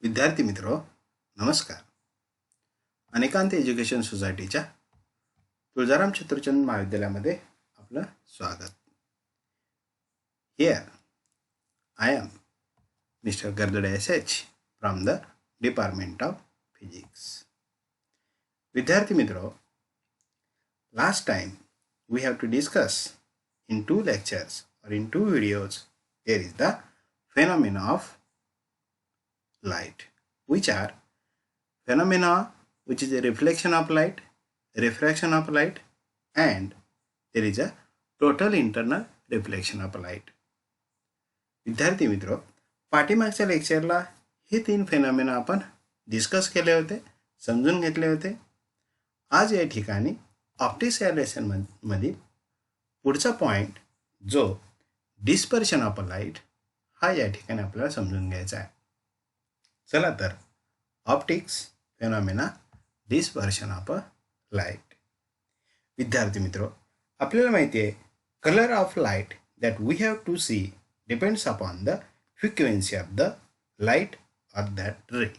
विद्यार्थी मित्रो नमस्कार. अनेकांत एज्युकेशन सोसायटीच्या तुळजाराम चतुरचंद महाविद्यालयामध्ये आपलं स्वागत. Here I am Mister Gardade SH from the department of physics. विद्यार्थी मित्रो, last time we have to discuss in 2 lectures or in 2 videos there is the phenomena of light, which are phenomena which is a reflection of light, refraction of light, and there is a total internal reflection of light. विद्यार्थी मित्रो, पाठीमागच्या लेक्चरला हे 3 phenomena आपण discuss केले होते, समजून घेतले होते. आज या ठिकाणी ऑप्टिक्स या लेसन मध्ये पुढचा पॉइंट जो डिस्पर्शन ऑफ लाईट हा या ठिकाणी आपल्याला समजून घ्यायचा आहे. चला तर optics phenomena dispersion of light. विद्यार्थी मित्रो, आपल्याला माहिती आहे colour of light that we have to see depends upon the frequency of the light or that ray.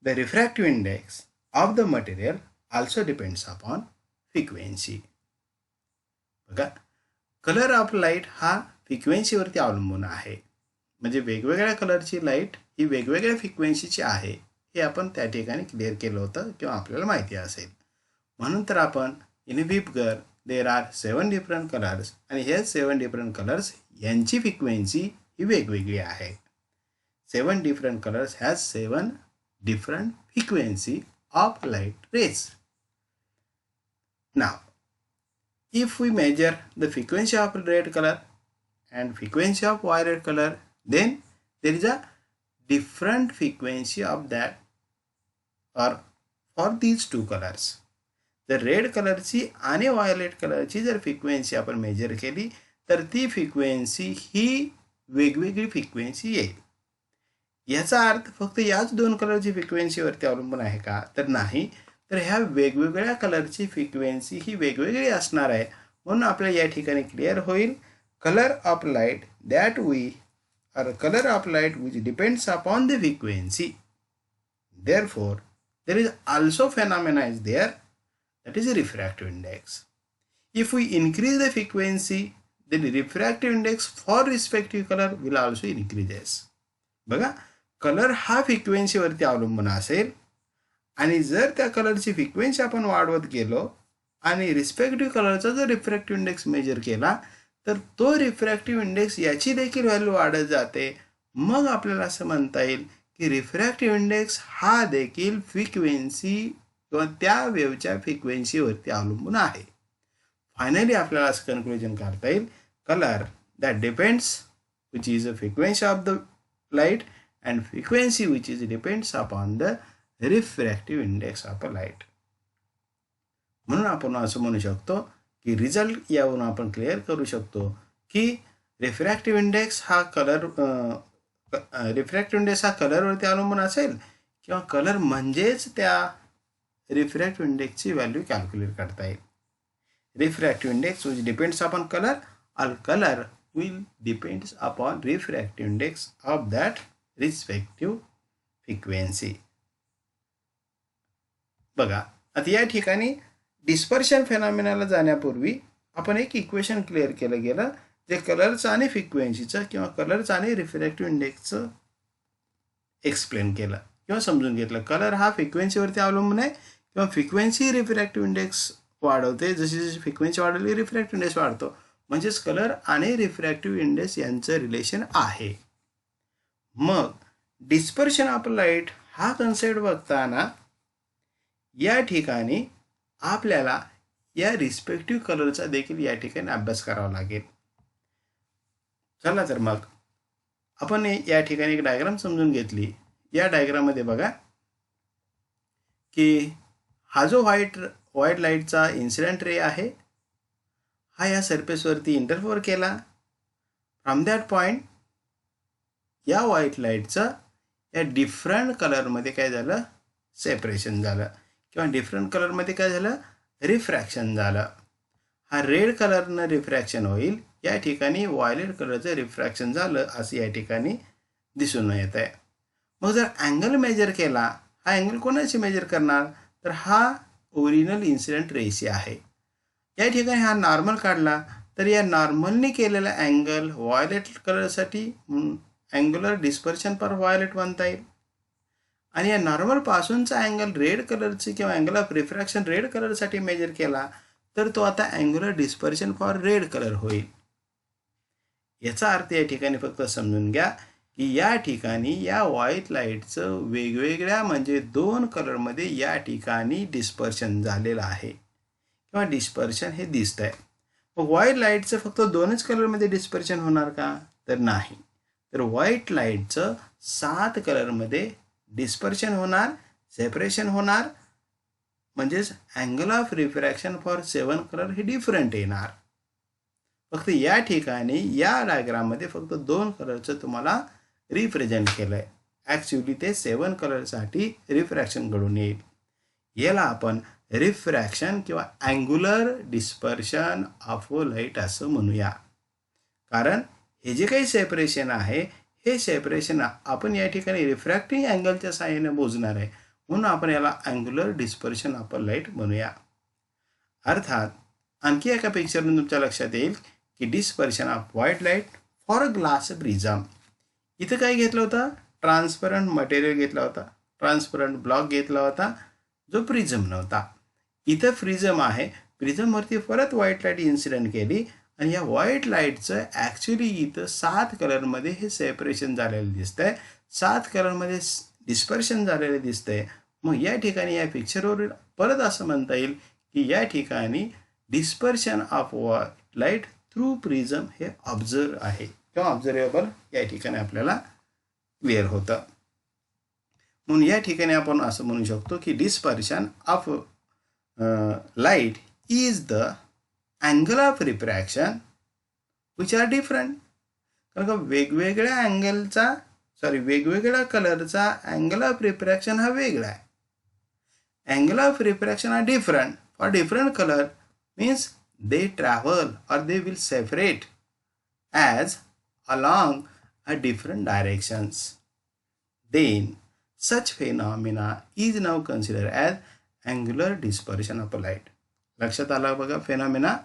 The refractive index of the material also depends upon frequency. बघा, colour of light हा फ्रिक्वेन्सीवरती अवलंबून आहे. म्हणजे वेगवेगळ्या कलरची light ही वेगवेगळ्या फ्रिक्वेन्सीची आहे हे आपण त्या ठिकाणी क्लिअर केलं होतं किंवा आपल्याला माहिती असेल. म्हणून तर आपण in VIBGYOR there are 7 different colours आणि हे 7 डिफरंट कलर्स यांची फ्रिक्वेन्सी ही वेगवेगळी आहे. 7 different colours has 7 different frequency of light rays. Now, if we measure the frequency of red color and frequency of violet color, then there is a different frequency of that or for these two colors. The red color ची आणि violet color ची जर frequency आपण measure केली तर ती frequency ही वेगवेगळी frequency येईल. याचा अर्थ फक्त याच 2 कलरची फ्रिक्वेन्सीवरती अवलंबून आहे का? तर नाही. तर ह्या वेगवेगळ्या कलरची फ्रिक्वेन्सी ही वेगवेगळी असणार आहे. म्हणून आपल्याला या ठिकाणी क्लिअर होईल colour of light that we are colour of light which depends upon the frequency. Therefore there is also phenomena is there that is refractive index. If we increase the frequency then refractive index for respective color will also increases. बघा, colour हा फ्रिक्वेन्सीवरती अवलंबून असेल आणि जर त्या कलरची frequency आपण वाढवत गेलो आणि रिस्पेक्टिव्ह कलरचा जर रिफ्रॅक्टिव्ह इंडेक्स मेजर केला तर तो रिफ्रॅक्टिव्ह इंडेक्स याची देखील व्हॅल्यू वाढत जाते. मग आपल्याला असं म्हणता येईल की रिफ्रॅक्टिव्ह इंडेक्स हा देखील फ्रिक्वेन्सी किंवा त्या वेव्हच्या फ्रिक्वेन्सीवरती अवलंबून आहे. फायनली आपल्याला असं कन्क्लुजन काढता येईल colour that depends which is a frequency of the light and frequency which is depends upon the refractive index of a light. म्हणून आपण असं म्हणू शकतो की रिझल्ट यावरून आपण क्लिअर करू शकतो की रिफ्रॅक्टिव्ह इंडेक्स हा कलरवरती अवलंबून असेल किंवा कलर म्हणजेच त्या रिफ्रॅक्टिव्ह इंडेक्सची व्हॅल्यू कॅल्क्युलेट करता येईल. Refractive index which depends upon colour और colour will depends upon refractive index of that respective frequency. बघा, आता या ठिकाणी डिस्पर्शन फेनॉमेनाला जाण्यापूर्वी आपण एक इक्वेशन क्लिअर केलं गेलं जे कलरचं आणि फ्रिक्वेन्सीचं किंवा कलरचं आणि रिफ्रॅक्टिव्ह इंडेक्सचं एक्सप्लेन केलं किंवा समजून घेतलं. कलर हा फ्रिक्वेन्सीवरती अवलंबून आहे किंवा फ्रिक्वेन्सी रिफ्रॅक्टिव्ह इंडेक्स वाढवते. जशी जशी फ्रिक्वेन्सी वाढवली रिफ्रॅक्टिव्ह इंडेक्स वाढतो. म्हणजेच कलर आणि रिफ्रॅक्टिव्ह इंडेक्स यांचं रिलेशन आहे. मग डिस्पर्शन ऑफ लाईट हा कन्सेप्ट बघताना या ठिकाणी आपल्याला या रिस्पेक्टिव्ह कलरचा देखील या ठिकाणी अभ्यास करावा लागेल. चला तर मग आपण या ठिकाणी एक डायग्राम समजून घेतली. या डायग्राममध्ये बघा की हा जो व्हाईट लाईटचा इन्सिडेंट रे आहे हा या सरफेसवरती इंटरफोर केला. फ्रॉम दॅट पॉईंट या व्हाईट लाईटचं या डिफरंट कलरमध्ये काय झालं, सेपरेशन झालं किंवा डिफरंट कलरमध्ये काय झालं, रिफ्रॅक्शन झालं. हा रेड कलरनं रिफ्रॅक्शन होईल, या ठिकाणी व्हायलेट कलरचं रिफ्रॅक्शन झालं असं या ठिकाणी दिसून येत आहे. मग जर अँगल मेजर केला, हा अँगल कोणाची मेजर करणार, तर हा ओरिजिनल इन्सिडेंट रेशी आहे. या ठिकाणी हा नॉर्मल काढला तर या नॉर्मलने केलेला अँगल व्हायोलेट कलरसाठी अँग्युलर डिस्पर्शन पर व्हायोलेट म्हणता येईल. आणि या नॉर्मल पासूनचा अँगल रेड कलरची किंवा अँगल ऑफ रिफ्रॅक्शन रेड कलरसाठी मेजर केला तर तो आता angular dispersion for red colour होईल. याचा अर्थ या ठिकाणी फक्त समजून घ्या की या ठिकाणी या व्हाईट लाईटचं वेगवेगळ्या म्हणजे 2 कलरमध्ये या ठिकाणी डिस्पर्शन झालेलं आहे किंवा डिस्पर्शन हे दिसत आहे. मग व्हाईट लाईटचं फक्त 2च कलरमध्ये डिस्पर्शन होणार का, तर नाही. तर व्हाईट लाईटचं 7 कलरमध्ये डिस्पर्शन होणार, सेपरेशन होणार, म्हणजेच angle of refraction for 7 colour हे डिफरंट येणार. फक्त या ठिकाणी या डायग्राममध्ये फक्त 2 कलरचं तुम्हाला रिप्रेझेंट केलं आहे. ॲक्च्युली ते 7 कलरसाठी रिफ्रॅक्शन घडून येईल. याला आपण रिफ्रॅक्शन किंवा अँग्युलर डिस्पर्शन ऑफ लाईट असं म्हणूया. कारण हे जे काही सेपरेशन आहे हे सेपरेशन आपण या ठिकाणी रिफ्रॅक्टिंग अँगलच्या साहाय्याने मोजणार आहे, म्हणून आपण याला अँग्युलर डिस्पर्शन ऑफ लाईट म्हणूया. अर्थात आणखी एका पिक्चरवरून तुमच्या लक्षात येईल की dispersion off white light for a glass prism. इथं काय घेतलं होतं, ट्रान्सपरंट मटेरियल घेतला होता, ट्रान्सपरंट ब्लॉक घेतला होता जो प्रिझम नव्हता. इथं प्रिझम आहे, प्रिझमवरती परत व्हाईट लाईट इन्सिडेंट केली आणि या व्हाईट लाईटचं ॲक्च्युली इथं 7 कलरमध्ये हे सेपरेशन झालेलं दिसतंय, 7 कलरमध्ये डिस्पर्शन झालेलं दिसतंय. मग या ठिकाणी या पिक्चरवर परत असं म्हणता येईल की या ठिकाणी dispersion of light through prism हे ऑब्झर्व आहे किंवा ऑब्झर्वेबल या ठिकाणी आपल्याला क्लिअर होतं. म्हणून या ठिकाणी आपण असं म्हणू शकतो की dispersion of light is the angle of refraction which are different. कारण का वेगवेगळ्या अँगलचा वेगवेगळ्या कलरचा अँगल ऑफ रिफ्रॅक्शन हा वेगळा आहे. Angle of refraction are different for different colour means they travel or they will separate as along a different directions. Then such phenomena is now considered as angular dispersion of light. लक्षात आला बघा phenomena.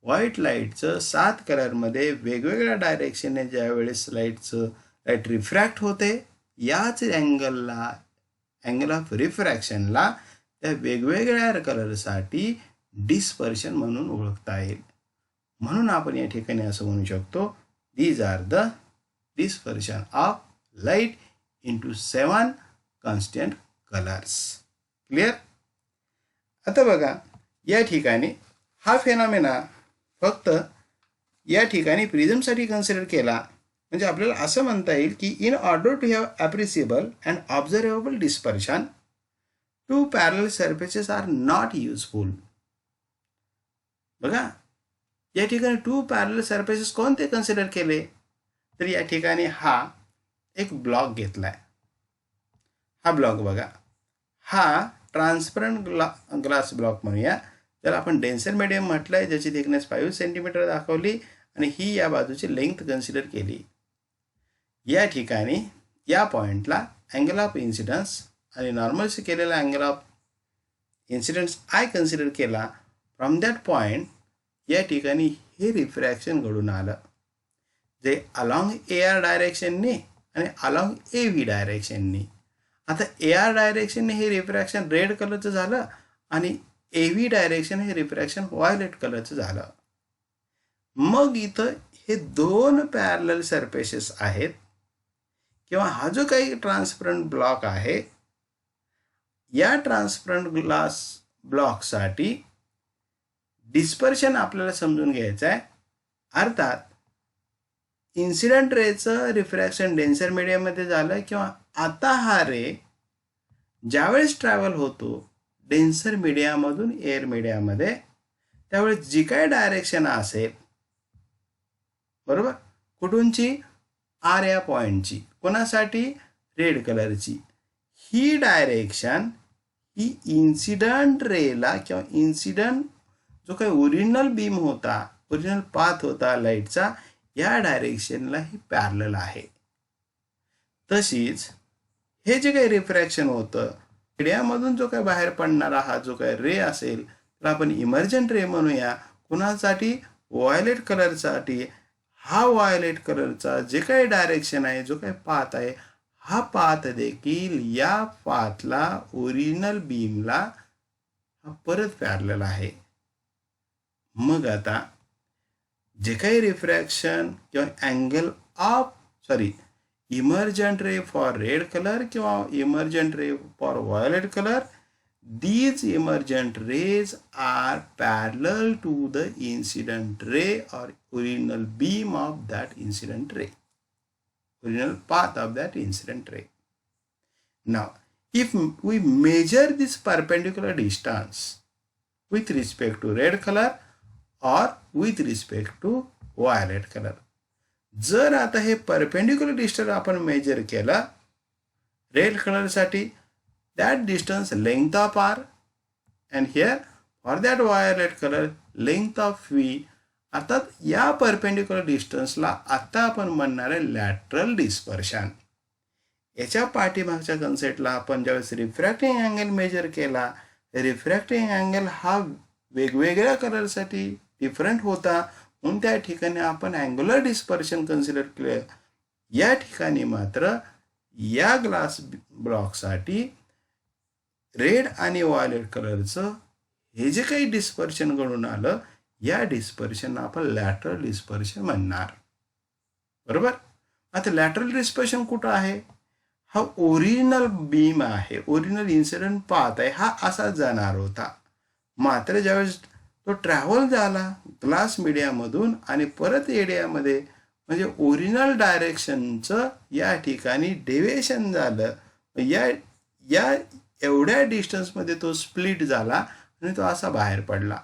White लाईटचं 7 कलरमध्ये वेगवेगळ्या डायरेक्शनने ज्या वेळेस light refract होते याच अँगलला अँगल ऑफ रिफ्रॅक्शनला त्या वेगवेगळ्या कलरसाठी डिस्पर्शन म्हणून ओळखता येईल. म्हणून आपण या ठिकाणी असं म्हणू शकतो these are the dispersion of light into 7 constant colours. Clear. आता बघा या ठिकाणी हा फेनॉमेना फक्त या ठिकाणी प्रिझमसाठी कन्सिडर केला म्हणजे आपल्याला असं म्हणता येईल की in order to have appreciable and observable dispersion 2 parallel surfaces are not useful. बघा या ठिकाणी 2 पॅरलल सरफेसेस कोणते कन्सिडर केले, तर या ठिकाणी हा एक ब्लॉक घेतलाय. हा ब्लॉक बघा, हा ट्रान्सपरंट ग्लास ब्लॉक म्हणूया, त्याला आपण डेन्सर मीडियम म्हटलंय, ज्याची थिकनेस 5 सेंटीमीटर दाखवली आणि ही या बाजूची लेंथ कन्सिडर केली. या ठिकाणी या पॉइंटला अँगल ऑफ इन्सिडन्स आणि नॉर्मलशी केलेला angle of incidence I consider केला. फ्रॉम दॅट पॉइंट या ठिकाणी हे रिफ्रॅक्शन घडून आलं जे अलॉंग ए आर डायरेक्शनने आणि अलॉंग ए व्ही डायरेक्शनने. आता ए आर डायरेक्शनने हे रिफ्रॅक्शन रेड कलरचं झालं आणि ए व्ही डायरेक्शन हे रिफ्रॅक्शन व्हायोलेट कलरचं झालं. मग इथं हे 2 पॅरलल सरफेसेस आहेत किंवा हा जो काही ट्रान्सपरंट ब्लॉक आहे या ट्रान्सपरंट ग्लास ब्लॉकसाठी डिस्पर्शन आपल्याला समजून घ्यायचं आहे. अर्थात इन्सिडेंट रेचं रिफ्रॅक्शन डेन्सर मीडियममध्ये झालं किंवा आता हा रे ज्यावेळेस ट्रॅव्हल होतो डेन्सर मीडियामधून एअर मीडियामध्ये त्यावेळेस जी काय डायरेक्शन असेल बरोबर कुठूनची आर या पॉईंटची कोणासाठी रेड कलरची ही डायरेक्शन ही इन्सिडंट रेला किंवा इन्सिडंट जो काही ओरिजिनल बीम होता ओरिजिनल पाथ होता लाईटचा या डायरेक्शनला ही पॅरलल आहे. तशीच हे जे काही रिफ्रॅक्शन होतं, मीडियामधून जो काही बाहेर पडणारा हा जो काही रे असेल तर आपण इमर्जंट रे म्हणूया. कुणासाठी? व्हायोलेट कलरसाठी. हा व्हायोलेट कलरचा जे काही डायरेक्शन आहे, जो काही पाथ आहे, हा पाथ देखील या पाथला ओरिजिनल बीमला परत पॅरलल आहे. मग आता जे काही रिफ्रॅक्शन किंवा angle of emergent ray for red colour किंवा emergent ray for violet colour, these emergent rays are parallel to the incident ray or original beam of that incident ray, original path of that incident ray. Now, if we measure this perpendicular distance with respect to red color or with respect to violet color, जर आता हे perpendicular distance आपण major केला red कलरसाठी, that distance length of r, and here for that violet color length of v. अर्थात या perpendicular डिस्टन्सला आता आपण म्हणणार आहे लॅटरल डिस्पर्शन. याच्या पाठीमागच्या कन्सेप्टला आपण ज्यावेळेस रिफ्रॅक्टिंग अँगल मेजर केला, रिफ्रॅक्टिंग अँगल हा वेगवेगळ्या कलरसाठी डिफरंट होता, म्हणून त्या ठिकाणी आपण अँग्युलर डिस्पर्शन कन्सिडर केलं. या ठिकाणी मात्र या ग्लास ब्लॉकसाठी रेड आणि व्हायोलेट कलरचं हे जे काही डिस्पर्शन घडून आलं, या डिस्पर्शन आपण लॅटरल डिस्पर्शन म्हणणार. बरोबर. आता लॅटरल डिस्पर्शन कुठं आहे? हा ओरिजिनल बीम आहे, ओरिजिनल इन्सिडेंट पाथ आहे, हा असाच जाणार होता. मात्र ज्यावेळेस तो ट्रॅव्हल झाला ग्लास मीडियामधून आणि परत एरियामध्ये, म्हणजे ओरिजिनल डायरेक्शनचं या ठिकाणी डेव्हिएशन झालं. या एवढ्या डिस्टन्समध्ये तो स्प्लिट झाला आणि तो असा बाहेर पडला.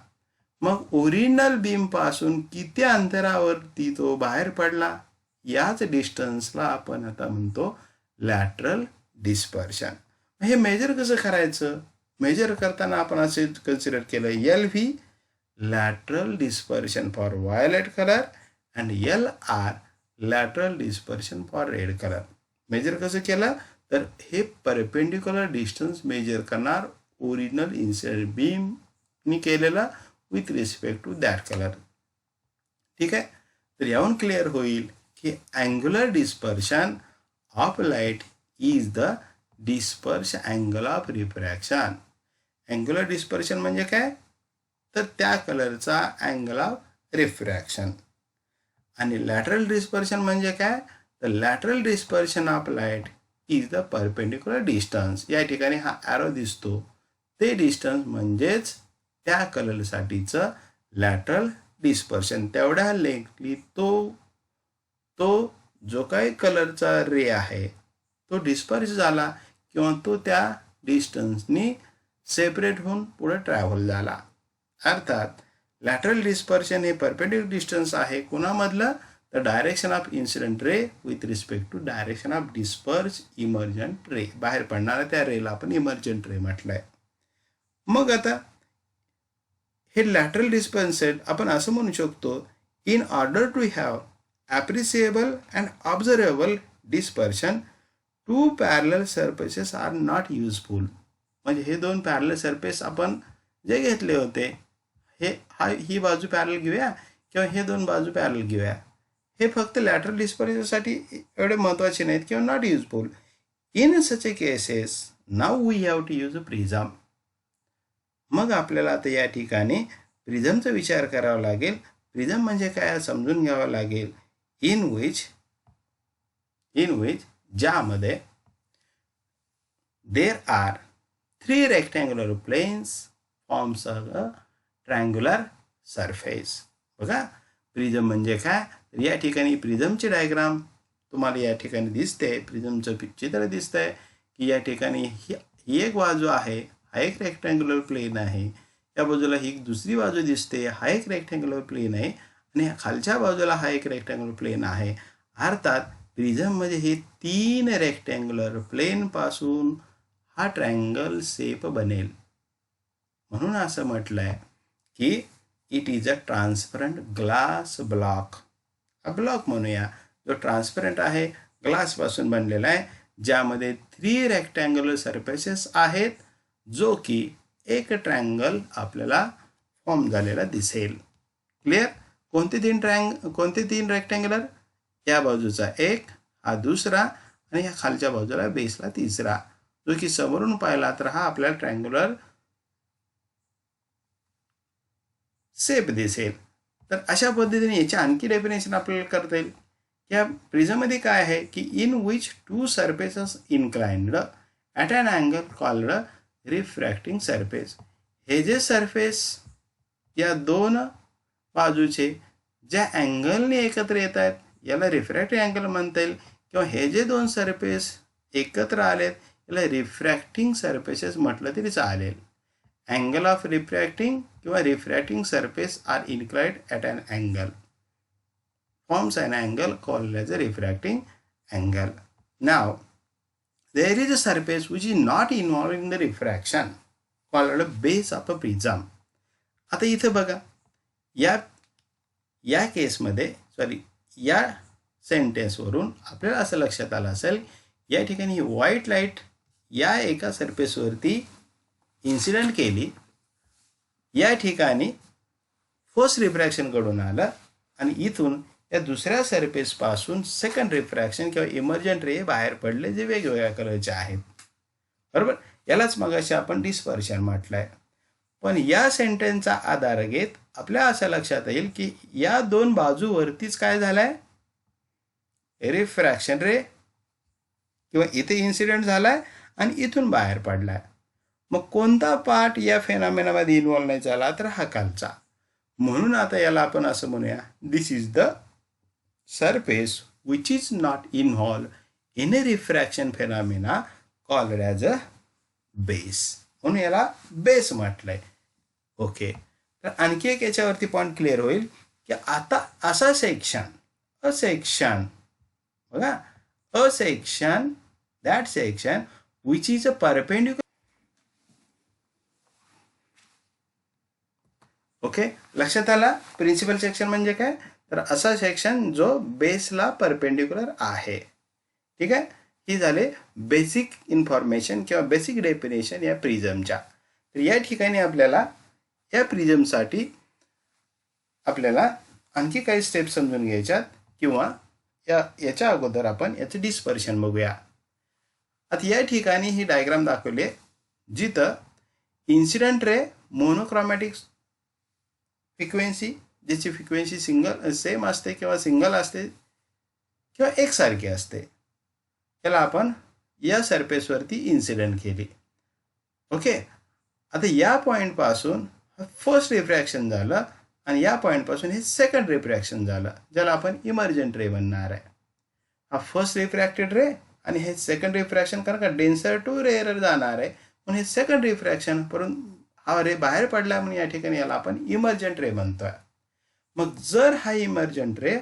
मग ओरिजिनल बीम पासून किती अंतरावरती तो बाहेर पडला, याच डिस्टन्सला आपण आता म्हणतो लॅटरल डिस्पर्शन. हे मेजर कसं करायचं? मेजर करताना आपण असे कन्सिडर केलं LV lateral dispersion for violet colour and LR lateral dispersion for red colour. Measure कसं केलं तर हे परपेंडिक्युलर डिस्टन्स मेजर करणार ओरिजिनल इन्सिडेंट बीमनी केलेला with respect to that colour. ठीक आहे. तर यावरून क्लिअर होईल की angular dispersion of light is the disperse angle of refraction. Angular dispersion म्हणजे काय? तर त्या कलरचा अँगल ऑफ रिफ्रॅक्शन. आणि लॅटरल डिस्पर्शन म्हणजे काय? तर lateral dispersion of light is the perpendicular distance. या ठिकाणी हा ॲरो दिसतो, ते डिस्टन्स म्हणजेच त्या कलरसाठीचं लॅटरल डिस्पर्शन. तेवढ्या लेंथली तो जो काही कलरचा रे आहे तो डिस्पर्स झाला किंवा तो त्या डिस्टन्सनी सेपरेट होऊन पुढे ट्रॅव्हल झाला. अर्थात लॅटरल डिस्पर्शन हे परपेंडिक्युलर डिस्टन्स आहे कोणामधलं? तर direction of incident ray with respect to direction of disperse emergent ray. बाहेर पडणारा त्या रेला आपण इमर्जंट रे म्हटलंय. मग आता हे लॅटरल डिस्पर्शन आपण असं म्हणू शकतो, in order to have appreciable and observable dispersion, two parallel surfaces are not useful. म्हणजे हे दोन पॅरलल सरफेस आपण जे घेतले होते, ही बाजू पॅरलल घेऊया किंवा हे दोन बाजू पॅरलल घेऊया, हे फक्त लॅटरल डिस्पर्शनसाठी एवढे महत्त्वाचे नाहीत किंवा not useful. In such a cases now we have to use a prism. मग आपल्याला आता या ठिकाणी प्रिझमचा विचार करावा लागेल. प्रिझम म्हणजे काय समजून घ्यावं लागेल. in which ज्यामध्ये there are three rectangular planes forms a triangular surface. बघा प्रिझम म्हणजे काय? तर या ठिकाणी प्रिझमचे डायग्राम तुम्हाला या ठिकाणी दिसते, प्रिझमचं चित्र दिसतंय की या ठिकाणी ही एक बाजू आहे, हा एक रेक्टँग्युलर प्लेन आहे, या बाजूला ही दुसरी बाजू दिसते, हा एक रेक्टँग्युलर प्लेन आहे आणि खालच्या बाजूला हा एक रेक्टँग्युलर प्लेन आहे. अर्थात प्रिझममध्ये हे तीन रेक्टँग्युलर प्लेन पासून हा ट्रायंगल शेप बनेल. म्हणून असं म्हटलंय की it is a transparent glass block. हा ब्लॉक म्हणूया जो ट्रान्सपरंट आहे, ग्लास पासून बनलेला आहे. ज्यामध्ये 3 रेक्टँग्युलर सरफेसेस आहेत, जो की एक ट्रायंगल आपल्याला फॉर्म झालेला दिसेल. क्लिअर? कोणते तीन रेक्टँग्युलर? या बाजूचा एक, हा दुसरा आणि ह्या खालच्या बाजूला बेसला तिसरा, जो की समोरून पाहिला तर हा आपल्याला ट्रायंग्युलर शेप दिसेल. तर अशा पद्धतीने याची आणखी डेफिनेशन आपल्याला करता येईल. या प्रिझममध्ये काय आहे की in which two surfaces inclined at an angle called refracting surface. हे जे सरफेस या दोन बाजूचे ज्या अँगलने एकत्र येत आहेत याला रिफ्रॅक्टिंग अँगल म्हणता येईल, किंवा हे जे दोन सरफेस एकत्र आलेत याला रिफ्रॅक्टिंग सरफेसेस म्हटलं तरी चालेल. अँगल ऑफ रिफ्रॅक्टिंग किंवा refracting surface are inclined at an angle forms an angle called as a refracting angle. Now, there is a surface which is not involved in the refraction called a base of a prism. आता इथं बघा, या केसमध्ये या सेंटेन्सवरून आपल्याला असं लक्षात आलं असेल, या ठिकाणी व्हाईट लाईट या एका सरफेसवरती इन्सिडेंट केली, या ठिकाणी फर्स्ट रिफ्रॅक्शन घडून आलं आणि इथून या दुसऱ्या सरफेसपासून सेकंड रिफ्रॅक्शन किंवा इमर्जंट रे बाहेर पडले, जे वेगवेगळ्या कलरचे आहेत. बरोबर? यालाच मगाशी आपण डिस्पर्शन म्हटलंय. पण या सेंटेन्सचा आधार घेत आपल्या असं लक्षात येईल की या दोन बाजूवरतीच काय झालंय, रिफ्रॅक्शन रे किंवा इथे इन्सिडेंट झालाय आणि इथून बाहेर पडलाय. मग कोणता पार्ट या फेनॉमेनामध्ये इन्व्हॉल्व नाही झाला, तर हा खालचा. म्हणून आता याला आपण असं म्हणूया, this is the surface which is not involved in a refraction phenomena called as a base. म्हणून याला बेस म्हटलंय. ओके, तर आणखी एक याच्यावरती पॉईंट क्लिअर होईल की आता असा सेक्शन बघा, a section that section which is a perpendicular. Okay, लक्षात आला प्रिन्सिपल सेक्शन म्हणजे काय? तर असा सेक्शन जो बेसला परपेंडिक्युलर आहे. ठीक आहे, ही झाले बेसिक इन्फॉर्मेशन किंवा बेसिक डेफिनेशन या प्रिझमच्या. तर या ठिकाणी आपल्याला या प्रिझमसाठी आपल्याला आणखी काही स्टेप समजून घ्यायच्यात, किंवा याच्या अगोदर आपण याचं डिस्पर्शन बघूया. आता या ठिकाणी ही डायग्राम दाखवली आहे, जिथं इन्सिडेंट रे मोनोक्रोमॅटिक फ्रिक्वेन्सी, ज्याची फ्रिक्वेन्सी सेम असते किंवा सिंगल असते किंवा एकसारखी असते, त्याला आपण या सरफेसवरती इन्सिडेंट केली. ओके, आता या पॉईंटपासून फर्स्ट रिफ्रॅक्शन झालं आणि या पॉईंटपासून हे सेकंड रिफ्रॅक्शन झालं, ज्याला आपण इमर्जंट रे म्हणणार आहे. हा फर्स्ट रिफ्रॅक्टेड रे आणि हे सेकंड रिफ्रॅक्शन, कारण का डेन्सर टू रेअर जाणार आहे म्हणून हे सेकंड रिफ्रॅक्शन करून हा रे बाहेर पडला, म्हणून या ठिकाणी याला आपण इमर्जंट रे म्हणतोय. मग जर हा इमर्जंट रे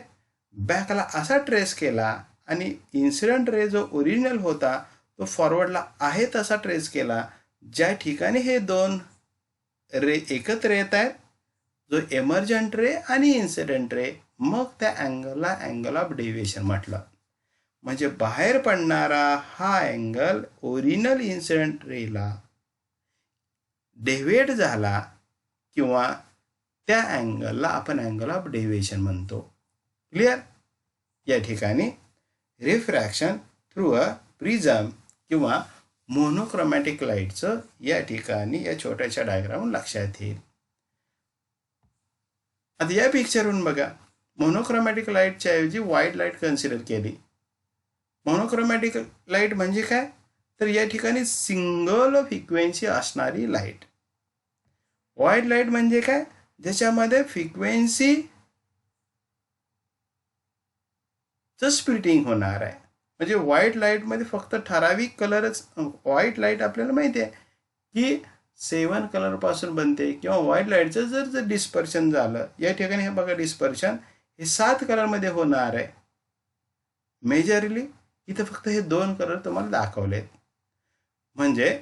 बॅकला असा ट्रेस केला आणि इन्सिडेंट रे जो ओरिजिनल होता तो फॉरवर्डला आहे तसा ट्रेस केला, ज्या ठिकाणी हे दोन रे एकत्र येत आहेत, जो इमर्जंट रे आणि इन्सिडेंट रे, मग त्या अँगलला अँगल ऑफ डेव्हिएशन म्हटलं. म्हणजे बाहेर पडणारा हा अँगल ओरिजिनल इन्सिडेंट रेला डेव्हिएट झाला, किंवा त्या अँगलला आपण अँगल ऑफ डेव्हिएशन म्हणतो. क्लिअर? या ठिकाणी रिफ्रॅक्शन थ्रू अ प्रिझम किंवा मोनोक्रोमॅटिक लाईटचं या ठिकाणी या छोट्याशा डायग्राम लक्षात येईल. आता या पिक्चरवरून बघा, मोनोक्रोमॅटिक लाईटच्या ऐवजी व्हाईट लाईट कन्सिडर केली. मोनोक्रोमॅटिक लाईट म्हणजे काय? तर या ठिकाणी सिंगल फ्रिक्वेन्सी असणारी लाईट. व्हाईट लाईट म्हणजे काय? ज्याच्यामध्ये फ्रिक्वेन्सी स्प्लिटिंग होणार आहे. म्हणजे व्हाईट लाईटमध्ये फक्त ठराविक कलरच. व्हाईट लाईट आपल्याला माहिती आहे की 7 कलरपासून बनते, किंवा व्हाईट लाईटचं जर डिस्पर्शन झालं, या ठिकाणी हे बघा डिस्पर्शन हे 7 कलरमध्ये होणार आहे. मेजरली इथं फक्त हे 2 कलर तुम्हाला दाखवलेत. म्हणजे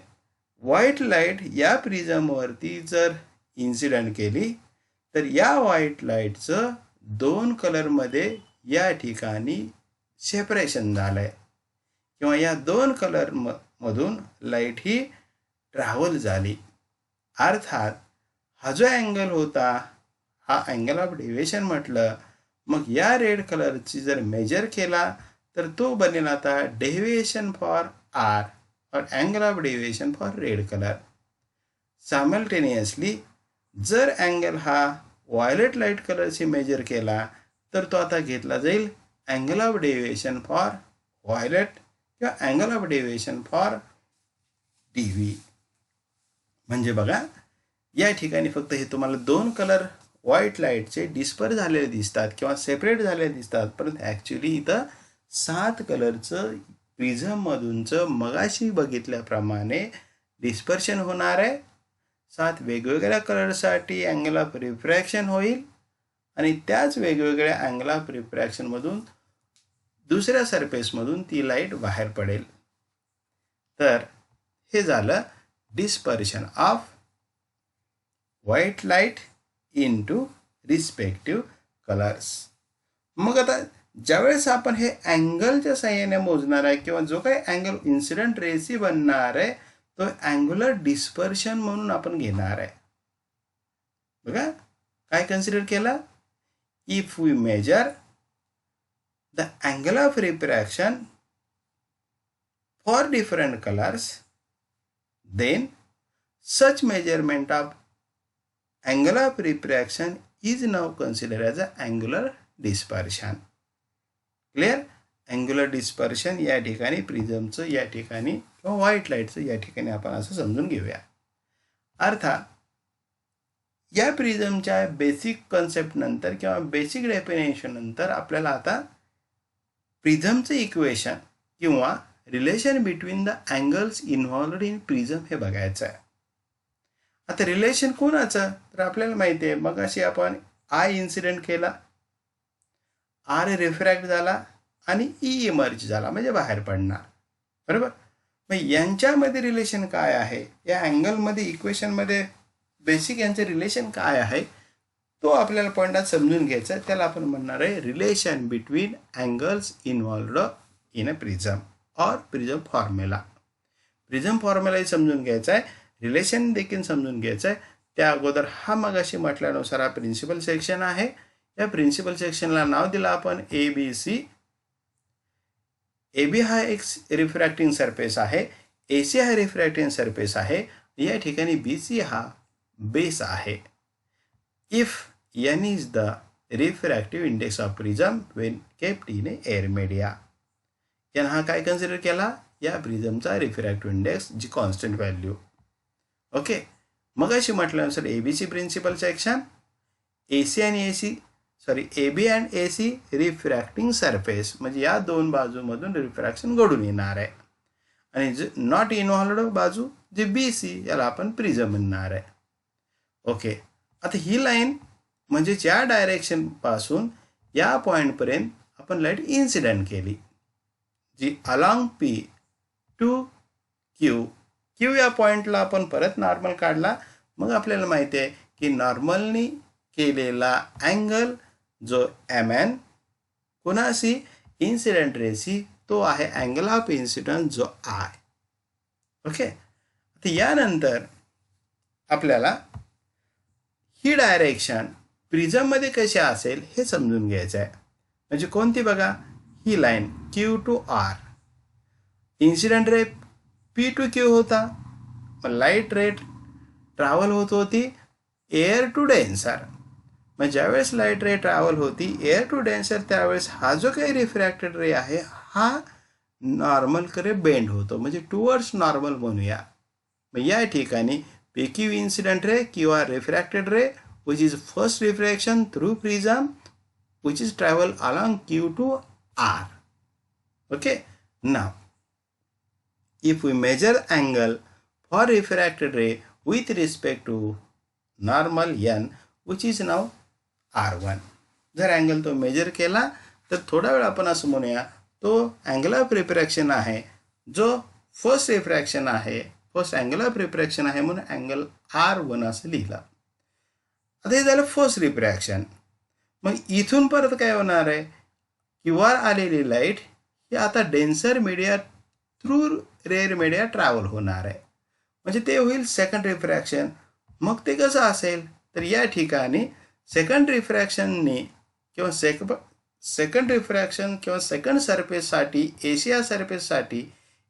व्हाईट लाईट या प्रिझमवरती जर इन्सिडेंट केली तर या व्हाईट लाईटचं 2 कलरमध्ये या ठिकाणी सेपरेशन झालंय, किंवा या दोन कलर मधून लाईट ही ट्रॅव्हल झाली. अर्थात हा जो अँगल होता हा अँगल ऑफ डेव्हिएशन म्हटलं. मग या रेड कलरची जर मेजर केला तर तो बनेल आता deviation for R or angle of deviation for red colour. Simultaneously जर अँगल हा व्हायलेट लाईट कलरची मेजर केला तर तो आता घेतला जाईल angle of deviation for violet किंवा angle of deviation for DV. म्हणजे बघा या ठिकाणी फक्त हे तुम्हाला दोन कलर व्हाईट लाईटचे डिस्पर झालेले दिसतात किंवा सेपरेट झालेले दिसतात, परंतु ॲक्च्युली इथं 7 कलरचं प्रिझममधूनचं मगाशी बघितल्याप्रमाणे डिस्पर्शन होणार आहे. 7 वेगवेगळ्या कलरसाठी अँगल ऑफ रिफ्रॅक्शन होईल आणि त्याच वेगवेगळ्या अँगल ऑफ रिफ्रॅक्शनमधून दुसऱ्या सरफेसमधून ती लाईट बाहेर पडेल. तर हे झालं dispersion off white light into respective colours. मग आता ज्यावेळेस आपण हे अँगलच्या साहाय्याने मोजणार आहे किंवा जो काही अँगल इन्सिडेंट रेसी बनणार आहे तो अँग्युलर डिस्पर्शन म्हणून आपण घेणार आहे. बघा काय कन्सिडर केलं. If we measure the angle of refraction for different colours then such measurement of angle of refraction is now considered as an angular dispersion. Clear? Angular dispersion या ठिकाणी प्रिझमचं या ठिकाणी किंवा व्हाईट लाईटचं या ठिकाणी आपण असं समजून घेऊया. अर्थात या प्रिझमच्या बेसिक कन्सेप्ट नंतर किंवा बेसिक डेफिनेशन नंतर आपल्याला आता प्रिझमचं इक्वेशन किंवा relation between the angles involved in prism हे बघायचं आहे. आता रिलेशन कोणाचं तर आपल्याला माहिती आहे मग अशी आपण आय इन्सिडेंट केला, आर रिफ्रॅक्ट झाला आणि ई इमर्ज झाला म्हणजे बाहेर पडणार. बरोबर. मग यांच्यामध्ये रिलेशन काय आहे, या अँगलमध्ये इक्वेशनमध्ये बेसिक यांचे रिलेशन काय आहे तो आपल्याला पॉईंटात समजून घ्यायचा आहे. त्याला आपण म्हणणार आहे relation between angles involved in a prism और प्रिझम फॉर्म्युला. प्रिझम फॉर्म्युलाही समजून घ्यायचा आहे, रिलेशन देखील समजून घ्यायचं आहे. त्या अगोदर हा मगाशी म्हटल्यानुसार हा प्रिन्सिपल सेक्शन आहे. या प्रिन्सिपल सेक्शनला नाव दिलं आपण ABC. AB हा एक रिफ्रॅक्टिंग सरफेस आहे, AC हा रिफ्रॅक्टिंग सरफेस आहे, या ठिकाणी BC हा बेस आहे. If N is the refractive index of prism when kept in air media. N हा काय कन्सिडर केला, या प्रिझमचा रिफ्रॅक्टिव्ह इंडेक्स जी कॉन्स्टंट व्हॅल्यू. ओके. मग अशी म्हटल्यानुसार ABC प्रिन्सिपल सेक्शन, AC आणि AC AB and AC refracting surface म्हणजे या दोन बाजूमधून रिफ्रॅक्शन घडून येणार आहे. आणि जे नॉट इन्व्हॉल्वड बाजू जे BC याला आपण प्रिझम म्हणणार आहे. ओके. आता ही लाईन म्हणजे ज्या डायरेक्शन पासून या पॉईंटपर्यंत आपण लाईट इन्सिडेंट केली जी अलॉंग P टू Q या पॉईंटला आपण परत नॉर्मल काढला. मग आपल्याला माहिती आहे की नॉर्मलनी केलेला अँगल जो MN कुणाशी इन्सिडेंट रेसी तो आहे अँगल ऑफ इन्सिडन्स जो I. ओके. आता यानंतर आपल्याला ही डायरेक्शन प्रिझममध्ये कशी असेल हे समजून घ्यायचं आहे. म्हणजे कोणती बघा, ही line Q to R, incident ray P to Q होता, मग लाईट रेट ट्रॅव्हल होत होती एअर टू डेन्सर. मग ज्यावेळेस लाईट रे ट्रॅव्हल होती एअर टू डेन्सर त्यावेळेस हा जो काही रिफ्रॅक्टेड रे आहे हा नॉर्मलकडे बेंड होतो म्हणजे टुवर्ड्स नॉर्मल म्हणूया. मग या ठिकाणी PQ इन्सिडेंट रे किंवा refracted ray which is first refraction through prism which is travel along Q to R. Okay. Now if we measure angle for refracted ray with respect to normal N which is now R1. जर angle तो major केला तर थोडा वेळ आपण असं म्हणूया तो अँगल ऑफ रिफ्रॅक्शन आहे जो फर्स्ट रिफ्रॅक्शन आहे, फर्स्ट अँगल ऑफ रिफ्रॅक्शन आहे म्हणून अँगल R1 असं लिहिलं. आता हे झालं फर्स्ट रिफ्रॅक्शन. मग इथून परत काय होणार आहे, क्यूआर आलेली लाईट ही आता denser media through rare media travel होणार आहे, म्हणजे ते होईल सेकंड रिफ्रॅक्शन. मग ते कसं असेल, तर या ठिकाणी सेकंड रिफ्रॅक्शनने किंवा सेकंड रिफ्रॅक्शन किंवा सेकंड सरफेससाठी एशिया सरफेससाठी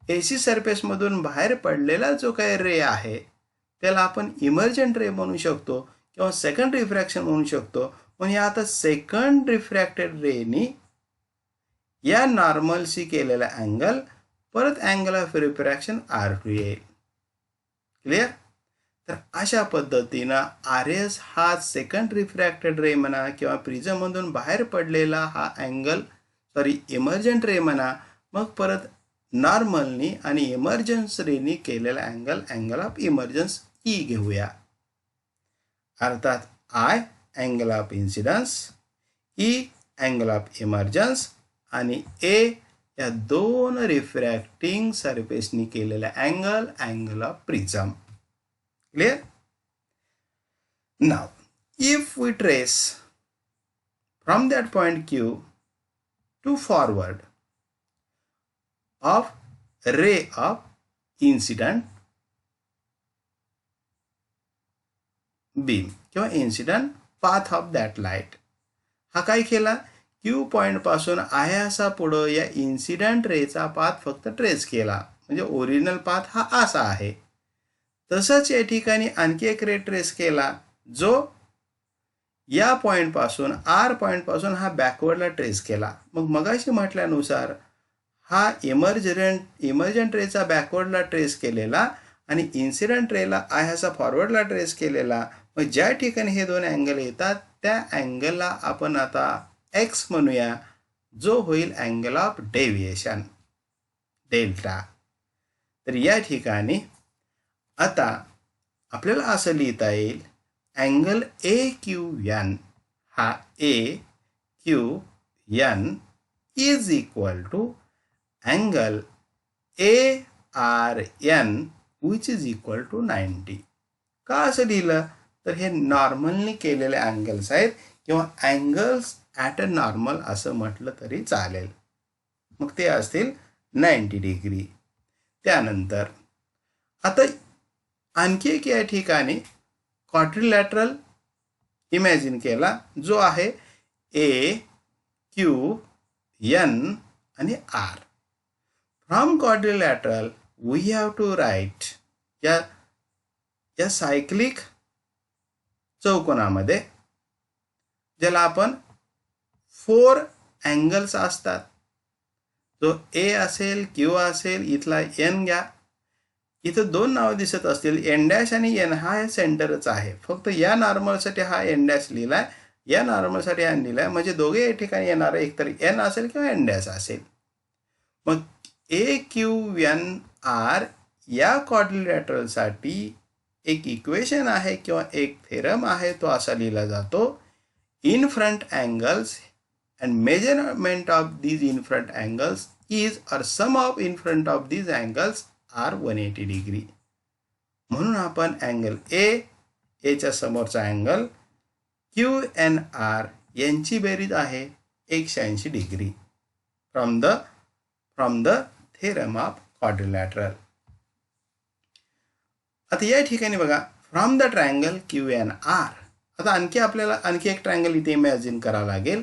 एसी सरफेसमधून बाहेर पडलेला जो काही रे आहे त्याला आपण इमर्जंट रे म्हणू शकतो किंवा सेकंड रिफ्रॅक्शन म्हणू शकतो. म्हणजे आता सेकंड रिफ्रॅक्टेड रेनी या नॉर्मलशी केलेला अँगल परत अँगल ऑफ रिफ्रॅक्शन R2 येईल. क्लिअर. तर अशा पद्धतीनं RS हा सेकंड रिफ्रॅक्टेड रे म्हणा किंवा प्रिझममधून बाहेर पडलेला हा इमर्जंट रे म्हणा, मग परत नॉर्मलनी आणि इमर्जन्स रेनी केलेला अँगल ऑफ इमर्जन्स E घेऊया. अर्थात I angle of incidence, E angle of emergence आणि A या दोन रिफ्रॅक्टिंग सरफेसनी केलेला angle of prism. Clear? Now, if we trace from that point Q to forward of ray of incident beam किंवा incident path of that light, हा काय केला, Q point पासून आहे असा पुढं या इन्सिडेंट रेचा पाथ फक्त ट्रेस केला, म्हणजे ओरिजिनल पाथ हा असा आहे. तसंच या ठिकाणी आणखी एक रे ट्रेस केला जो या पॉइंट पासून R पॉइंट पासून हा बॅकवर्डला ट्रेस केला. मग मगाशी म्हटल्यानुसार हा इमर्जंट रेचा बॅकवर्डला ट्रेस केलेला आणि इन्सिडेंट रेला आहे असा फॉरवर्डला ट्रेस केलेला. मग ज्या ठिकाणी हे दोन अँगल येतात त्या अँगलला आपण आता X म्हणूया, जो होईल अँगल ऑफ डेविएशन डेल्टा. तर या ठिकाणी आता आपल्याला असं लिहिता येईल, अँगल AQN हा AQN is equal to angle ARN which is equal to 90. का असं लिहिलं, तर हे नॉर्मलनी केलेले अँगल्स आहेत किंवा अँगल्स ॲट अ नॉर्मल असं म्हटलं तरी चालेल. मग ते असतील 90 डिग्री. त्यानंतर आता आणखी एक या ठिकाणी क्वाड्रिलॅटरल इमॅजिन केला जो आहे AQN आणि R. From quadrilateral we have to write या सायक्लिक चौकोनामध्ये ज्याला आपण 4 अँगल्स असतात, जो A असेल, Q असेल, इथला N घ्या. इथं दोन नावं दिसत असतील, N डॅश आणि N. हा सेंटरच आहे, फक्त या नॉर्मलसाठी हा N डॅश लिहिलाय, या नॉर्मलसाठी N लिहिलाय, म्हणजे दोघे या ठिकाणी येणार एकतर N असेल किंवा N डॅश असेल. मग AQNR या क्वाड्रिलॅटरलसाठी एक इक्वेशन आहे किंवा एक थेरम आहे, तो असा लिहिला जातो, in front angles and measurement of these in front angles is or sum of in front of these angles are 180 degree. म्हणून आपण अँगल A च्या समोरचा अँगल QNR यांची बेरीज आहे 180 degree from the theorem of quadrilateral. आता या ठिकाणी बघा, फ्रॉम द ट्रायंगल QNR. आता आपल्याला आणखी एक ट्रायंगल इथे इमॅजिन करावं लागेल.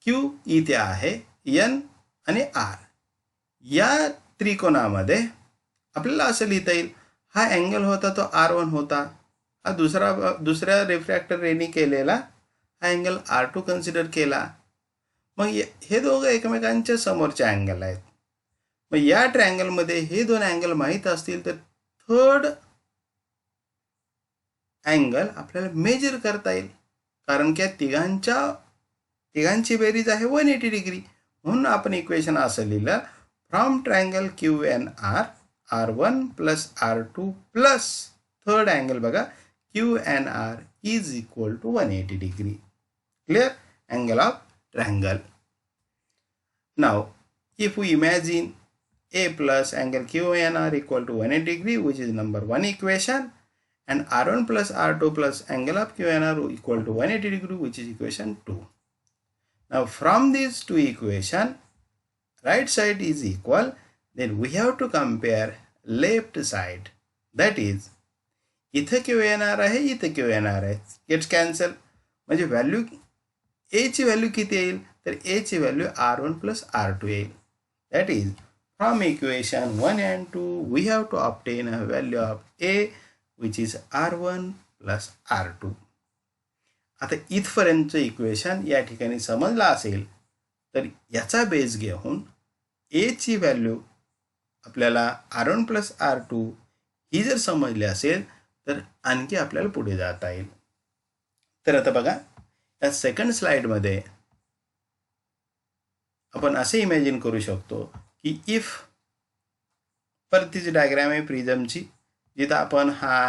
Q इथे आहे, N आणि R. या त्रिकोणामध्ये आपल्याला असं लिहिता येईल, हा अँगल होता तो R1 होता, हा दुसऱ्या रिफ्रॅक्टर रेनी केलेला हा अँगल R2 कन्सिडर केला. मग हे दोघं एकमेकांच्या समोरचे अँगल आहेत. मग या ट्रायंगलमध्ये हे दोन अँगल माहीत असतील तर थर्ड अँगल आपल्याला मेजर करता येईल, कारण की तिघांची बेरीज आहे 180 डिग्री. म्हणून आपण इक्वेशन असं लिहिलं, from triangle QNR R1 plus R2 plus third angle बघा QNR is equal to 180 degree. Clear. Angle of triangle. Now if we imagine A plus angle QNR equal to 180 degree, which is number 1 equation, and R1 plus R2 plus angle of QNR equal to 180 degree, which is equation 2. Now from these two equation, right side is equal, then we have to compare left side. That is, इथं Q येणार आहे, इथं Q येणार आहे, gates cancel. म्हणजे value A ची value किती येईल, तर ए ची व्हॅल्यू R1 प्लस R2 येईल. That is from equation 1 and 2 we have to obtain a value of A which is R1 plus R2. आता इथपर्यंतचं इक्वेशन या ठिकाणी समजलं असेल तर याचा बेस घेऊन ए ची व्हॅल्यू आपल्याला R1 प्लस R2 ही जर समजली असेल तर आणखी आपल्याला पुढे जाता येईल. तर आता बघा, या सेकंड स्लाइडमध्ये आपण असे इमॅजिन करू शकतो की इफ परतीची डायग्राम आहे प्रिझमची, जिथं आपण हा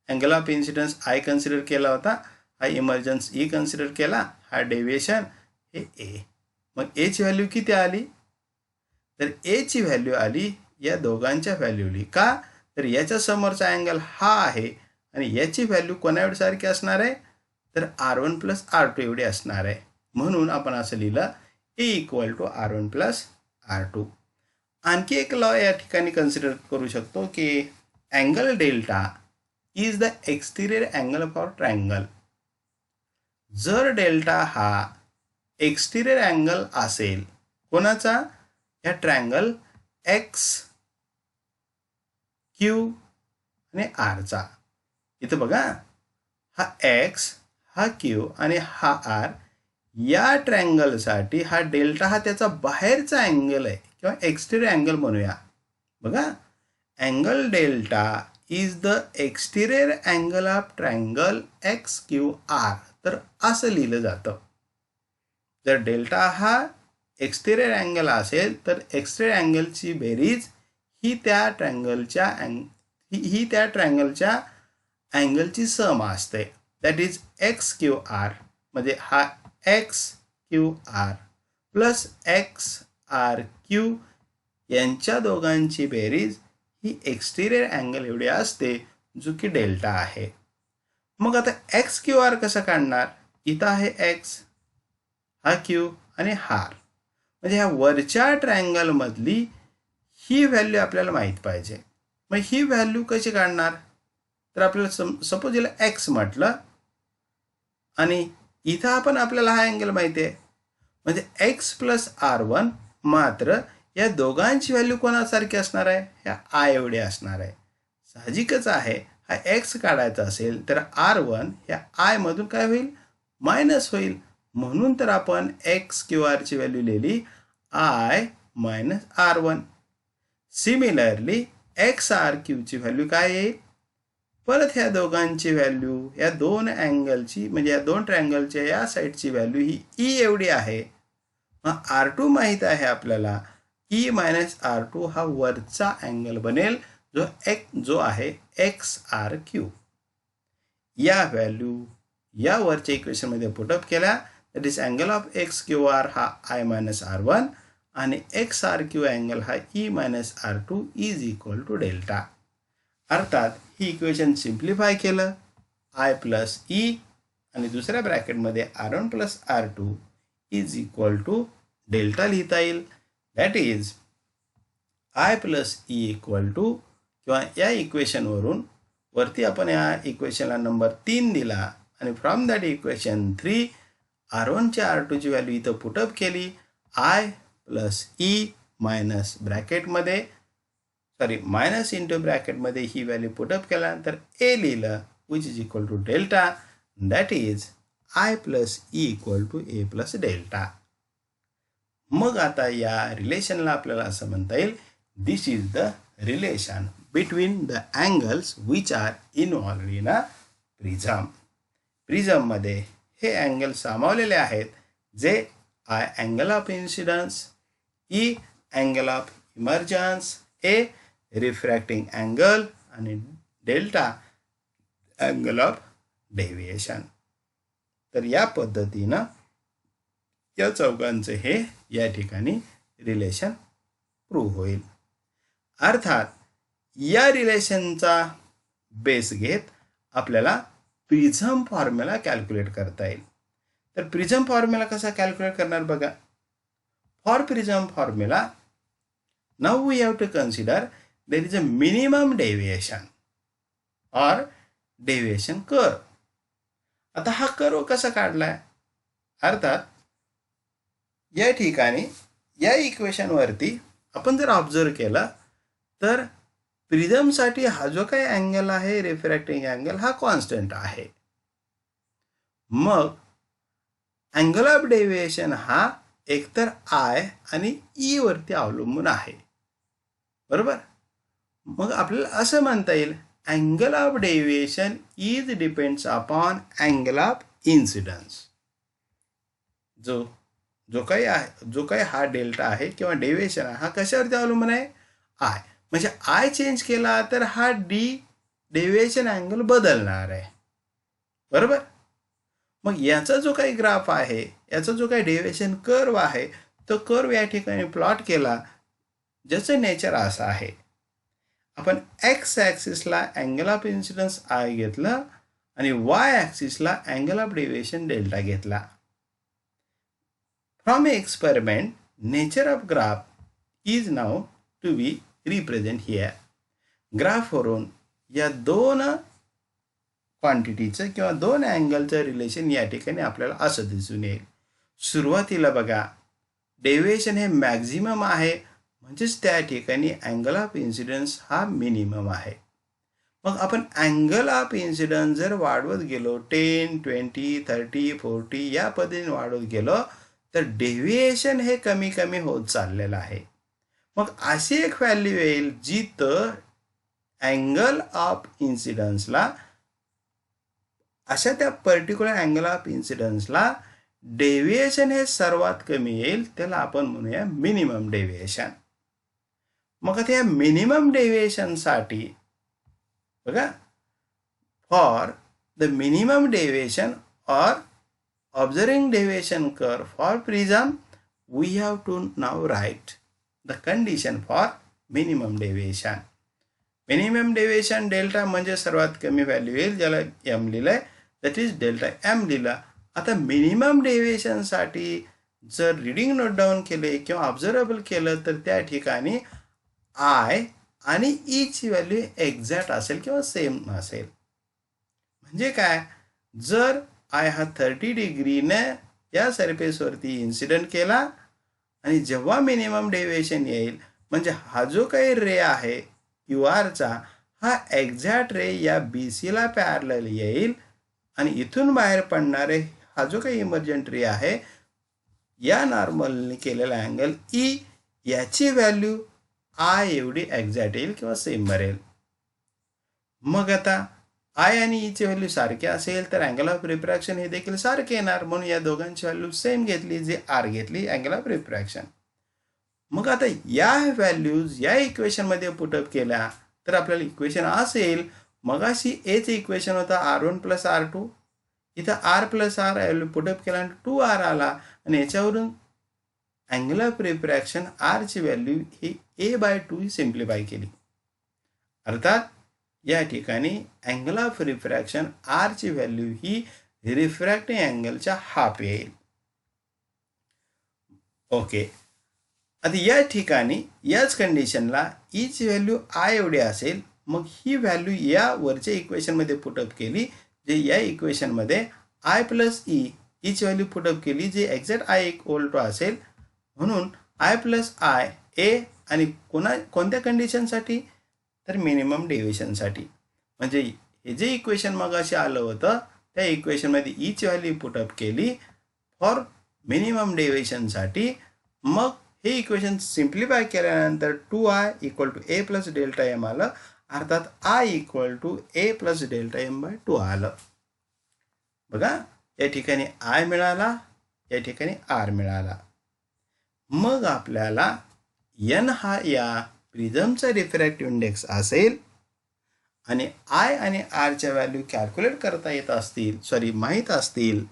angle of incidence I consider केला होता, हा इमर्जन्स ई कन्सिडर केला, हा डेव्हिएशन हे ए. मग ए ची व्हॅल्यू किती आली, तर ए ची व्हॅल्यू आली या दोघांच्या व्हॅल्यूली. का, तर याच्या समोरचा अँगल हा आहे आणि याची व्हॅल्यू कोणा एवढी सारखी असणार आहे, तर R1 प्लस R2 एवढी असणार आहे. म्हणून आपण असं लिहिलं ए equal to R1 plus R2. आणखी एक लॉ या ठिकाणी कन्सिडर करू शकतो की angle delta is the exterior angle of our triangle. जर डेल्टा हा एक्सटिरियर अँगल असेल कोणाचा, या ट्रायंगल एक्स क्यू आणि आरचा. इथं बघा, हा एक्स, हा क्यू आणि हा आर, या ट्रायंगलसाठी हा डेल्टा हा त्याचा बाहेरचा अँगल आहे किंवा एक्सटिरियर अँगल म्हणूया. बघा, angle delta is the exterior angle of triangle X Q R. तर असं लिहिलं जातं. जर डेल्टा हा एक्सटिरियर अँगल असेल तर एक्सटिरियर अँगलची बेरीज ही त्या ट्रायंगलच्या अँगलची सम असते. That is X Q R. म्हणजे हा X Q R plus X R Q यांच्या दोघांची बेरीज ही एक्सटिरियर अँगल एवढी असते, जो की डेल्टा आहे. मग आता एक्स क्यू आर कसं काढणार, इथं आहे एक्स, हा क्यू आणि हा आर. म्हणजे ह्या वरच्या ट्रायंगलमधली ही व्हॅल्यू आपल्याला माहीत पाहिजे. मग ही व्हॅल्यू कशी काढणार, तर आपल्याला सपोज याला एक्स म्हटलं आणि इथं आपण आपल्याला हा अँगल माहिती आहे, म्हणजे एक्स प्लस R1. मात्र या दोघांची व्हॅल्यू कोणासारखी असणार आहे, ह्या आय एवढी असणार आहे. साहजिकच आहे, हा एक्स काढायचा असेल तर R1 ह्या आय मधून काय होईल, मायनस होईल. म्हणून तर आपण एक्स क्यू आरची व्हॅल्यू लिहिली I minus R1. Similarly X R क्यूची व्हॅल्यू काय येईल, परत ह्या दोघांची व्हॅल्यू, या दोन अँगलची म्हणजे या दोन ट्रायंगलच्या या साईडची व्हॅल्यू ही ई एवढी आहे. मग R2 माहीत आहे आपल्याला, ई मायनस R2 हा वरचा अँगल बनेल, जो आहे एक्स आर क्यू. या व्हॅल्यू या वरच्या इक्वेशनमध्ये पुटअप केल्या, that is angle of X Q R हा आय मायनस R1 आणि एक्स आर क्यू अँगल हा E minus R2 is equal to delta. अर्थात ही इक्वेशन सिम्प्लिफाय केलं, आय प्लस ई आणि दुसऱ्या ब्रॅकेटमध्ये R1 plus R2 is equal to delta लिहिता येईल. That is I plus E equal to, किंवा या इक्वेशनवरून वरती आपण या इक्वेशनला नंबर 3 दिला आणि फ्रॉम दॅट इक्वेशन 3 R1च्या R2ची व्हॅल्यू इथं पुटअप केली, आय प्लस ई मायनस ब्रॅकेटमध्ये मायनस इंटू ब्रॅकेटमध्ये ही व्हॅल्यू पुटअप केल्यानंतर ए लिहिलं which is equal to delta. That is I plus E equal to A plus delta. मग आता या रिलेशनला आपल्याला असं म्हणता येईल, this is the relation between the angles which are involved in a prism. प्रिझममध्ये हे अँगल सामावलेले आहेत, जे I angle of incidence, E angle of emergence, A refracting angle आणि डेल्टा अँगल ऑफ डेव्हिएशन. तर या पद्धतीनं या चौघांचे हे या ठिकाणी रिलेशन प्रूव्ह होईल. अर्थात या रिलेशनचा बेस घेत आपल्याला प्रिझम फॉर्म्युला कॅल्क्युलेट करता येईल. तर प्रिझम फॉर्म्युला कसा कॅल्क्युलेट करणार बघा. For prism formula Now we have to consider there is a minimum deviation or deviation curve. आता हा कर्व कसा काढलाय? अर्थात या ठिकाणी या इक्वेशन वरती आपण जर ऑब्झर्व केला तर प्रिझमसाठी हा जो काही अँगल आहे रिफ्रॅक्टिंग अँगल हा कॉन्स्टंट आहे. मग अँगल ऑफ डेविएशन हा एकतर आय आणि ई वरती अवलंबून आहे. बरोबर. मग आपल्याला असं म्हणता येईल angle of deviation is depends upon angle of incidence. जो काही हा डेल्टा आहे किंवा डेविएशन आहे हा कशावरती अवलंबून आहे? आय. म्हणजे आय चेंज केला तर हा डेविएशन अँगल बदलणार आहे. बरोबर. मग याचा जो काही ग्राफ आहे, याचा जो काही डेविएशन कर्व आहे, तो कर्व या ठिकाणी प्लॉट केला ज्याचं नेचर असं आहे. आपण एक्स ॲक्सिसला अँगल ऑफ इन्सिडन्स आय घेतलं आणि वाय ॲक्सिसला अँगल ऑफ डेविएशन डेल्टा घेतला. From experiment nature of graph is now to be represent here. ग्राफवरून या दोन क्वांटिटीचं किंवा दोन अँगलचं रिलेशन या ठिकाणी आपल्याला असं दिसून येईल. सुरुवातीला बघा डेविएशन हे मॅक्झिमम आहे, म्हणजेच त्या ठिकाणी अँगल ऑफ इन्सिडन्स हा मिनिमम आहे. मग आपण अँगल ऑफ इन्सिडन्स जर वाढवत गेलो 10, 20, 30, 40 या पद्धतीने वाढवत गेलो तर डेविएशन हे कमी कमी होत चाललेलं आहे. मग अशी एक व्हॅल्यू येईल जिथं अँगल ऑफ इन्सिडन्सला अशा त्या पर्टिक्युलर अँगल ऑफ इन्सिडन्सला डेविएशन हे सर्वात कमी येईल, त्याला आपण म्हणूया मिनिमम डेविएशन. मग आता या मिनिमम डेविएशनसाठी बघा for the minimum deviation or observing deviation curve for prism, we have to now write the condition for minimum deviation. Minimum deviation delta म्हणजे सर्वात कमी व्हॅल्यू येईल ज्याला m लिहिलंय, दॅट इज डेल्टा m लिहिला. आता मिनिमम डेविएशन साठी जर रीडिंग नोट डाऊन केले किंवा ऑब्झर्वेबल केलं तर त्या ठिकाणी आय आणि ई ची व्हॅल्यू एक्झॅक्ट असेल किंवा सेम असेल. म्हणजे काय, जर आय हा 30 डिग्रीने या सरफेसवरती इन्सिडेंट केला आणि जेव्हा मिनिमम डेविएशन येईल म्हणजे हा जो काही रे आहे क्यू आरचा हा एक्झॅक्ट रे या बी सीला पॅरलल येईल आणि इथून बाहेर पडणारे हा जो काही इमर्जंट रे आहे या नॉर्मलने केलेला अँगल ई याची व्हॅल्यू आय एवढी एक्झॅक्ट येईल किंवा सेम बरेल. मग आता आय आणि ई ची व्हॅल्यू सारखी असेल तर अँगल ऑफ रिफ्रॅक्शन हे देखील सारखे येणार, म्हणून या दोघांची व्हॅल्यू सेम घेतली, जे आर घेतली अँगल ऑफ रिफ्रॅक्शन. मग आता या व्हॅल्यूज या इक्वेशनमध्ये पुटअप केल्या तर आपल्याला इक्वेशन असं येईल, मगाशी एचं इक्वेशन होता R1 + R2, इथं R + R व्हॅल्यू पुटअप केला 2R आला आणि याच्यावरून अँगल ऑफ रिफ्रॅक्शन आर ची व्हॅल्यू ही a/2 सिम्प्लिफाय केली. अर्थात या ठिकाणी अँगल ऑफ रिफ्रॅक्शन आर ची व्हॅल्यू ही रिफ्रॅक्टिंग अँगलच्या हाफ येईल. ओके. आता या ठिकाणी याच कंडिशनला ई ची व्हॅल्यू आय एवढी असेल, मग ही व्हॅल्यू या वरच्या इक्वेशनमध्ये पुटअप केली, जे या इक्वेशनमध्ये आय + ई ची व्हॅल्यू पुटअप केली जे एक्झॅक्ट आय इक्वल टू असेल, म्हणून आय + आय ए आणि कोणत्या कंडिशनसाठी तर मिनिमम डेविएशनसाठी. म्हणजे हे जे इक्वेशन मगाशी आलं होतं त्या इक्वेशनमध्ये ई ची व्हॅल्यू पुटअप केली फॉर मिनिमम डेविएशनसाठी. मग हे इक्वेशन सिम्प्लिफाय केल्यानंतर 2i = a + Δm आलं, अर्थात i = a + Δm/2 आलं. बघा या ठिकाणी i मिळाला, या ठिकाणी r मिळाला. मग आपल्याला n हा या प्रिझमचा रिफ्रॅक्टिव्ह इंडेक्स असेल आणि आय आणि आर च्या व्हॅल्यू कॅल्क्युलेट करता येत असतील, माहीत असतील,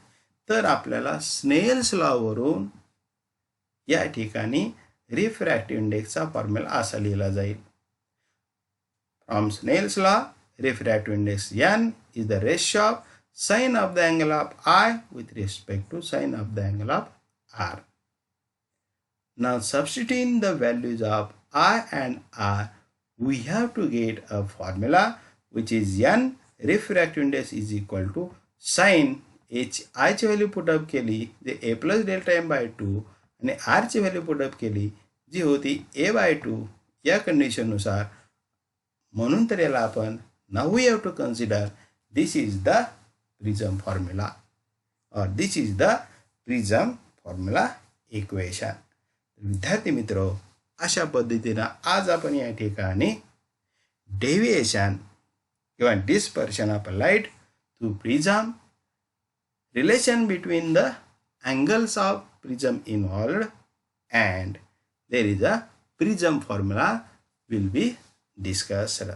तर आपल्याला स्नेल्स लॉ वरून या ठिकाणी रिफ्रॅक्टिव्ह इंडेक्सचा फॉर्म्युला असा लिहिला जाईल. From Snell's law refractive index n is the ratio of sine of the angle of I with respect to sine of the angle of R. Now substituting the values of I and R, we have to get a formula which is N refractive index is equal to sin H I ची value put up केली जे A plus delta M by 2 आणि R ची value put up केली जी होती A bye 2 या कंडिशननुसार. म्हणून तर याला आपण now we have to consider this is the prism formula or this is the prism formula equation. विद्यार्थी मित्र, अशा पद्धतीने आज आपण या ठिकाणी डेविएशन किंवा dispersion of light through prism, relation between the angles of prism involved, and there is a prism formula will be discussed.